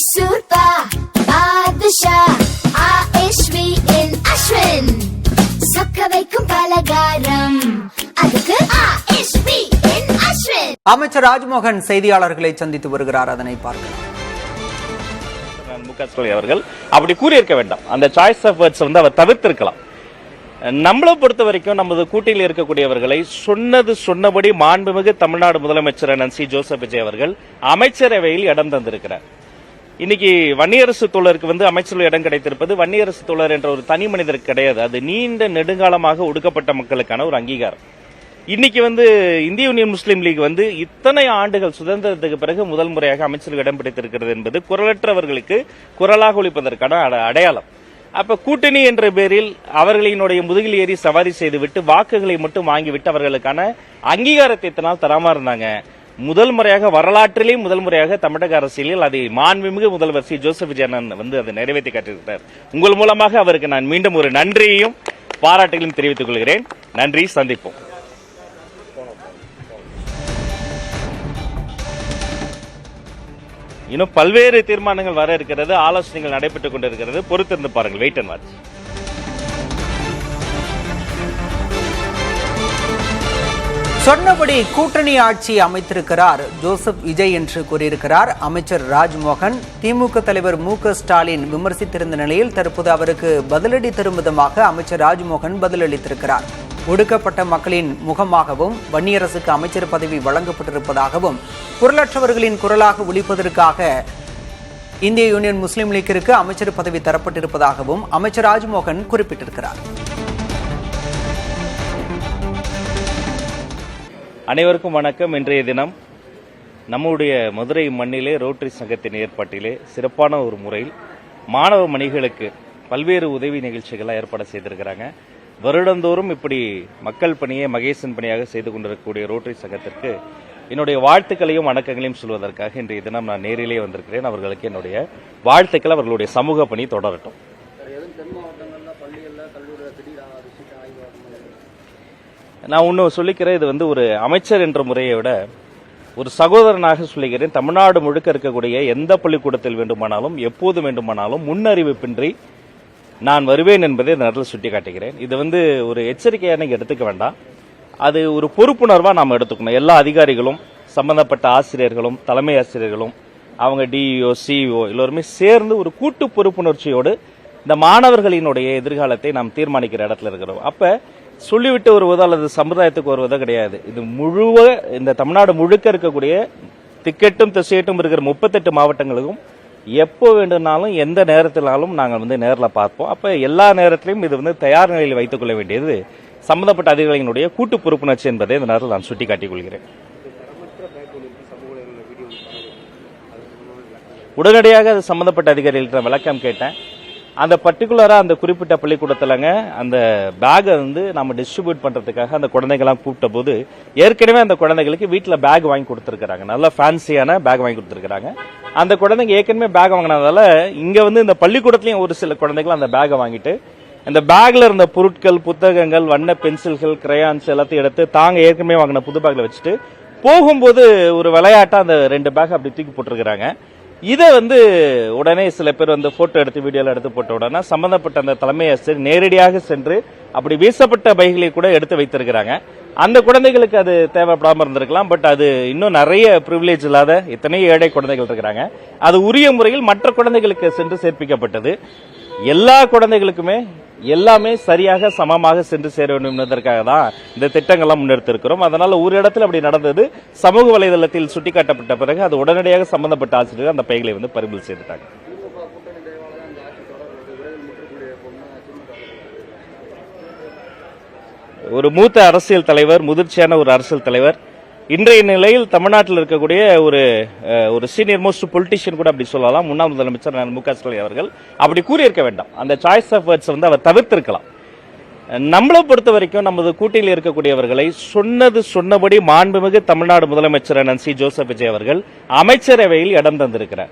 சூர்பா பாதுஷா ஆஷ்வி இன் அஸ்வின் சொக்க வைக்கும் பலகாரம் அதுக்கு ஆஷ்வி இன் அஸ்வின். அமைச்சர் ராஜ்மோகன் செய்தியாளர்களை சந்தித்து வருகிறார், அதனை பார்க்கலாம். முக அவர்கள் அப்படி கூறியிருக்க வேண்டாம். அந்த சாய்ஸ் ஆஃப் வேர்ட்ஸ் வந்து அவர் தவிர்த்திருக்கலாம். நம்மளை பொறுத்த வரைக்கும் நமது கூட்டில் இருக்கக்கூடியவர்களை சொன்னபடி மாண்புமிகு தமிழ்நாடு முதலமைச்சர் சி ஜோசப் விஜய் அவர்கள் அமைச்சரவையில் இடம் தந்திருக்கிறார். இன்னைக்கு வன்னியரசு தோழருக்கு வந்து அமைச்சரவை இடம் கிடைத்திருப்பது வன்னியரசு தோழர் என்ற ஒரு தனி மனிதருக்கு கிடையாது. அது நீண்ட நெடுங்காலமாக ஒடுக்கப்பட்ட மக்களுக்கான ஒரு அங்கீகாரம். இன்னைக்கு வந்து இந்திய யூனியன் முஸ்லீம் லீக் வந்து இத்தனை ஆண்டுகள் சுதந்திரத்துக்கு பிறகு முதல் முறையாக அமைச்சர்கள் இடம் பிடித்திருக்கிறது என்பது குரலற்றவர்களுக்கு குரலாக ஒலிப்பதற்கான அடையாளம். அப்ப கூட்டணி என்ற பேரில் அவர்களினுடைய முதுகில் ஏறி சவாரி செய்துவிட்டு வாக்குகளை மட்டும் வாங்கிவிட்டு அவர்களுக்கான அங்கீகாரத்தை இத்தனால் தராம இருந்தாங்க. முதல் முறையாக வரலாற்றிலே முதல் முறையாக தமிழக அரசியலில் அதை மாண்புமிகு முதல்வர் சி ஜோசப் விஜய் வந்து அதை நிறைவேற்றி காட்டியிருக்கிறார். உங்கள் மூலமாக அவருக்கு நான் மீண்டும் ஒரு நன்றியையும் பாராட்டுகளையும் தெரிவித்துக் கொள்கிறேன். நன்றி, சந்திப்போம். இன்னும் பல்வேறு தீர்மானங்கள் வர இருக்கிறது, ஆலோசனைகள் நடைபெற்றுக் கொண்டிருக்கிறது. பொறுத்திருந்து பாருங்கள். Wait and watch. சொன்னபடி கூட்டணி ஆட்சி அமைத்திருக்கிறார் ஜோசப் விஜய் என்று கூறியிருக்கிறார் அமைச்சர் ராஜ்மோகன். திமுக தலைவர் மு.க. ஸ்டாலின் விமர்சித்திருந்த நிலையில் தற்போது அவருக்கு பதிலடி தரும் விதமாக அமைச்சர் ராஜ்மோகன் பதிலளித்திருக்கிறார். ஒடுக்கப்பட்ட மக்களின் முகமாகவும் வன்னியரசுக்கு அமைச்சர் பதவி வழங்கப்பட்டிருப்பதாகவும் குரலற்றவர்களின் குரலாக ஒலிப்பதற்காக இந்திய யூனியன் முஸ்லீம் லீக்கிற்கு அமைச்சர் பதவி தரப்பட்டிருப்பதாகவும் அமைச்சர் ராஜ்மோகன் குறிப்பிட்டிருக்கிறார். அனைவருக்கும் வணக்கம். இன்றைய தினம் நம்முடைய மதுரை மண்ணிலே ரோட்டரி சங்கத்தின் ஏற்பாட்டிலே சிறப்பான ஒரு முறையில் மாணவ மணிகளுக்கு பல்வேறு உதவி நிகழ்ச்சிகளை ஏற்பாடு செய்திருக்கிறாங்க. வருடந்தோறும் இப்படி மக்கள் பணியை மகேசன் பணியாக செய்து கொண்டிருக்கக்கூடிய ரோட்டரி சங்கத்திற்கு என்னுடைய வாழ்த்துக்களையும் வணக்கங்களையும் சொல்வதற்காக இன்றைய தினம் நான் நேரிலே வந்திருக்கிறேன். அவர்களுக்கு என்னுடைய வாழ்த்துக்கள். அவர்களுடைய சமூக பணி தொடரட்டும். நான் ஒன்னும் சொல்லிக்கிறேன், இது வந்து ஒரு அமைச்சர் என்ற முறையை விட ஒரு சகோதரனாக சொல்லுகிறேன். தமிழ்நாடு முழுக்க இருக்கக்கூடிய எந்த பள்ளிக்கூடத்தில் வேண்டுமானாலும் எப்போது வேண்டுமானாலும் முன்னறிவிப்பின்றி நான் வருவேன் என்பதை இந்த நேரத்தில் சுட்டி காட்டுகிறேன். இது வந்து ஒரு எச்சரிக்கையாக நீங்க எடுத்துக்க வேண்டாம், அது ஒரு பொறுப்புணர்வா நாம் எடுத்துக்கணும். எல்லா அதிகாரிகளும், சம்பந்தப்பட்ட ஆசிரியர்களும், தலைமை ஆசிரியர்களும், அவங்க டிஇஓ சிஇஓ எல்லோருமே சேர்ந்து ஒரு கூட்டு பொறுப்புணர்ச்சியோடு இந்த மாணவர்களினுடைய எதிர்காலத்தை நாம் தீர்மானிக்கிற இடத்துல இருக்கிறோம். அப்ப சொல்லிவிட்டு வருவதோ அல்லது சமுதாயத்துக்கு வருவதோ கிடையாது. இது இந்த தமிழ்நாடு முழுக்க இருக்கக்கூடிய திக்கெட்டும் திசையட்டும் இருக்கிற 38 மாவட்டங்களுக்கும் எப்போ வேண்டும்னாலும் எந்த நேரத்தினாலும் நாங்கள் வந்து நேரில் பார்ப்போம். அப்ப எல்லா நேரத்திலையும் இது வந்து தயார் நிலையில் வைத்துக் கொள்ள வேண்டியது சம்பந்தப்பட்ட அதிகாரிகளுடைய கூட்டு பொறுப்புணர்ச்சி என்பதை இந்த நேரத்தில் நான் சுட்டிக்காட்டிக் கொள்கிறேன். உடனடியாக அது சம்பந்தப்பட்ட அதிகாரிகள்கிட்ட விளக்கம் கேட்டேன். அந்த பர்டிகுலரா அந்த குறிப்பிட்ட பள்ளிக்கூடத்திலங்க அந்த பேகை வந்து நம்ம டிஸ்ட்ரிபியூட் பண்றதுக்காக அந்த குழந்தைகள்லாம் கூப்பிட்ட போது ஏற்கனவே அந்த குழந்தைகளுக்கு வீட்டில் பேக் வாங்கி கொடுத்துருக்காங்க, நல்ல ஃபேன்சியான பேக் வாங்கி கொடுத்துருக்காங்க. அந்த குழந்தைங்க ஏற்கனவே பேக் வாங்கினதால இங்க வந்து இந்த பள்ளிக்கூடத்திலையும் ஒரு சில குழந்தைகள் அந்த பேகை வாங்கிட்டு அந்த பேக்ல இருந்த பொருட்கள், புத்தகங்கள், வண்ண பென்சில்கள், கிரையான்ஸ் எல்லாத்தையும் எடுத்து தாங்க ஏற்கனவே வாங்கின புது பேக்ல வச்சுட்டு போகும்போது ஒரு விளையாட்டா அந்த 2 பேக் அப்படி தூக்கி போட்டிருக்கிறாங்க. இதை வந்து உடனே சில பேர் வந்து போட்டோ எடுத்து வீடியோல எடுத்து போட்ட உடனே சம்பந்தப்பட்ட அந்த தலைமை ஆசிரியர் நேரடியாக சென்று அப்படி வீசப்பட்ட பைகளை கூட எடுத்து வைத்திருக்கிறாங்க. அந்த குழந்தைகளுக்கு அது தேவைப்படாம இருந்திருக்கலாம். பட் அது இன்னும் நிறைய பிரிவிலேஜ் இல்லாத எத்தனை ஏழை குழந்தைகள் இருக்கிறாங்க. அது உரிய முறையில் மற்ற குழந்தைகளுக்கு சென்று சேர்ப்பிக்கப்பட்டது. எல்லா குழந்தைகளுக்குமே எல்லாமே சரியாக சமமாக சென்று சேர வேண்டும் என்பதற்காக தான் இந்த திட்டங்கள்லாம் முன்னெடுத்திருக்கிறோம். அதனால ஒரு இடத்துல அப்படி நடந்தது. சமூக வலைதளத்தில் சுட்டிக்காட்டப்பட்ட பிறகு அது உடனடியாக சம்பந்தப்பட்ட ஆசிரியர்கள் அந்த பைகளை வந்து பறிமுதல் செய்துட்டாங்க. ஒரு மூத்த அரசியல் தலைவர், முதிர்ச்சியான ஒரு அரசியல் தலைவர், இன்றைய நிலையில் தமிழ்நாட்டில் இருக்கக்கூடிய ஒரு சீனியர் மோஸ்ட் பொலிட்டிஷியன் கூட அப்படி சொல்லலாம், முன்னாள் முதலமைச்சர் மு.க. ஸ்டாலின் அவர்கள் அப்படி கூறியிருக்க வேண்டாம். அந்த சாய்ஸ் ஆஃப் வேர்ட்ஸ் வந்து அவர் தவிர்த்திருக்கலாம். நம்மளை பொறுத்த வரைக்கும் நமது கூட்டில் இருக்கக்கூடியவர்களை சொன்னபடி மாண்புமிகு தமிழ்நாடு முதலமைச்சர் சி ஜோசப் விஜய் அவர்கள் அமைச்சரவையில் இடம் தந்திருக்கிறார்.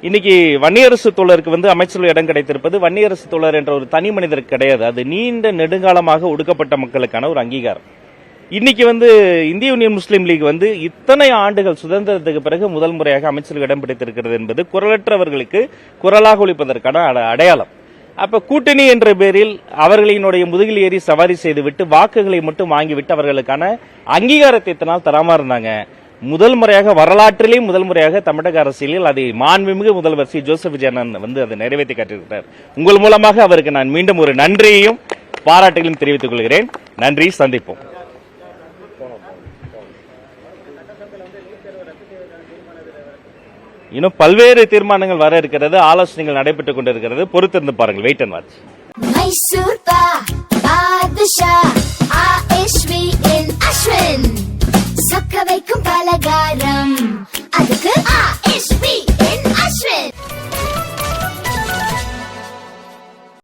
இன்னைக்கு வன்னியரசு தோழருக்கு வந்து அமைச்சரவை இடம் கிடைத்திருப்பது வன்னியரசு தோழர் என்ற ஒரு தனி மனிதருக்கு கிடையாது. அது நீண்ட நெடுங்காலமாக ஒடுக்கப்பட்ட மக்களுக்கான ஒரு அங்கீகாரம். இன்னைக்கு இந்திய யூனியன் முஸ்லீம் லீக் இத்தனை ஆண்டுகள் சுதந்திரத்துக்கு பிறகு முதல் முறையாக அமைச்சர்கள் இடம் பிடித்திருக்கிறது என்பது குரலற்றவர்களுக்கு குரலாக ஒலிப்பதற்கான அடையாளம். அப்ப கூட்டணி என்ற பேரில் அவர்களினுடைய முதுகில் ஏறி சவாரி செய்துவிட்டு வாக்குகளை மட்டும் வாங்கிவிட்டு அவர்களுக்கான அங்கீகாரத்தை இத்தனால் தராம இருந்தாங்க. முதல் முறையாக வரலாற்றிலே முதல் முறையாக தமிழக அரசியலில் அதை மாண்புமிகு முதல்வர் சி ஜோசப் விஜய் அதை நிறைவேற்றி காட்டியிருக்கிறார். உங்கள் மூலமாக அவருக்கு நான் மீண்டும் ஒரு நன்றியையும் பாராட்டுகளையும் தெரிவித்துக் கொள்கிறேன். நன்றி, சந்திப்போம். இன்னும் பல்வேறு தீர்மானங்கள் வர இருக்கிறது, ஆலோசனைகள் நடைபெற்றுக் கொண்டிருக்கிறது. பொறுத்திருந்து பாருங்கள். Wait and watch. மைசூர் பா